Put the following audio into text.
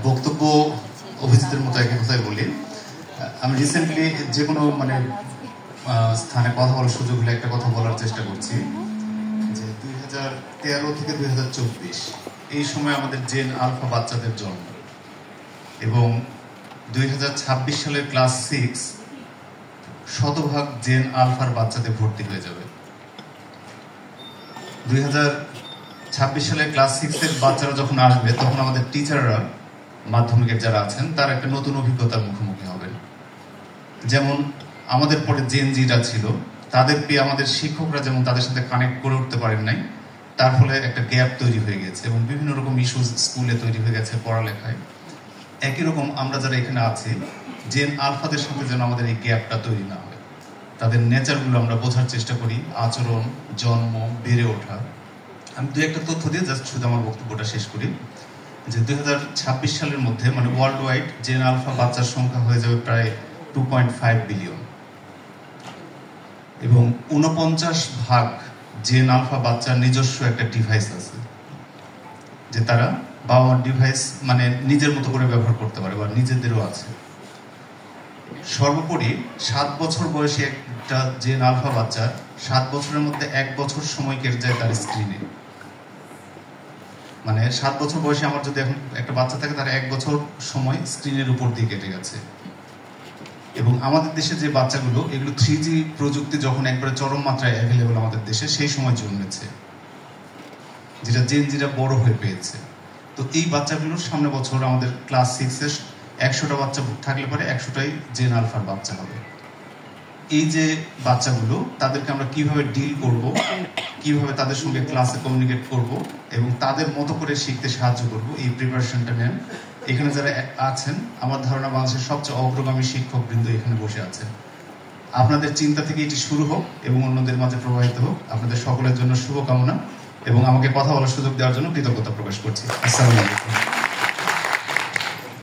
বক্তব্য অভিজিতের মতো একই কথাই বলি। আমি রিসেন্টলি যে কোনো স্থানে কথা বলার সুযোগ হলে একটা কথা বলার চেষ্টা করছি যে 2013 থেকে 2024 এই সময় আমাদের জেন আলফা বাচ্চাদের জন্ম, এবং 2026 সালের ক্লাস 6 শতভাগ জেন আলফার বাচ্চাদের ভর্তি হয়ে যাবে। 2026 সালের ক্লাস 6 এর বাচ্চারা যখন আসবে তখন আমাদের টিচাররা, মাধ্যমিকের যারা আছেন, তার একটা নতুন অভিজ্ঞতার মুখোমুখি হবেন। যেমন আমাদের পরে জেন জিরা ছিল, তাদের পেয়ে আমাদের শিক্ষকরা যেমন তাদের সাথে কানেক্ট করে উঠতে পারেন নাই, তার ফলে একটা গ্যাপ তৈরি হয়ে গেছে এবং বিভিন্ন রকম ইস্যুজ স্কুলে তৈরি হয়ে গেছে, পড়ালেখায়। একই রকম আমরা যারা এখানে আছি, জেন আলফাদের সাথে যেন আমাদের এই গ্যাপটা তৈরি না হয়, তাদের নেচারগুলো আমরা বোঝার চেষ্টা করি, আচরণ, জন্ম, বেড়ে ওঠা। আমি দু একটা তথ্য দিয়ে জাস্ট শুধু আমার বক্তব্যটা শেষ করি যে 2026 সালের মধ্যে মানে ওয়ার্ল্ড ওয়াইড জেন আলফা বাচ্চার সংখ্যা হয়ে যাবে প্রায় 2.5 বিলিয়ন, এবং 49% জেন আলফা বাচ্চার নিজস্ব একটা ডিভাইস আছে, যে তারা বাবা মার ডিভাইস মানে নিজের মতো করে ব্যবহার করতে পারে বা নিজেদেরও আছে। সর্বোপরি 7 বছর বয়সী একটা জেন আলফা বাচ্চা 7 বছরের মধ্যে 1 বছর সময় কেটে যায় তার স্ক্রিনে। মানে 7 বছর বয়সে আমার যদি এখন একটা বাচ্চা থাকে, তার 1 বছর সময় স্ক্রিনের উপর দিয়ে কেটে গেছে। এবং আমাদের দেশে যে বাচ্চাগুলো, এগুলো 3G প্রযুক্তি যখন একবারে চরম মাত্রায় অ্যাভেলেবল আমাদের দেশে, সেই সময় জন্মেছে, যেটা জেন জিরা বড় হয়ে পেয়েছে। তো এই বাচ্চাগুলোর সামনে বছর আমাদের ক্লাস 6 এর 100টা বাচ্চা থাকলে পরে 100টাই জেন আলফার বাচ্চা হবে। এই যে বাচ্চাগুলো, তাদেরকে আমরা কিভাবে ডিল করব, কিভাবে তাদের সঙ্গে ক্লাসে কমিউনিকেট করব এবং তাদের মতো করে শিখতে সাহায্য করব, এই প্রিপারেশনটা নেন। এখানে যারা আছেন, আমার ধারণা বাংলাদেশের সবচেয়ে অগ্রগামী শিক্ষকবৃন্দ এখানে বসে আছেন। আপনাদের চিন্তা থেকে এটি শুরু হোক এবং অন্যদের মাঝে প্রবাহিত হোক। আপনাদের সকলের জন্য শুভকামনা এবং আমাকে কথা বলার সুযোগ দেওয়ার জন্য কৃতজ্ঞতা প্রকাশ করছি। আসসালামু আলাইকুম।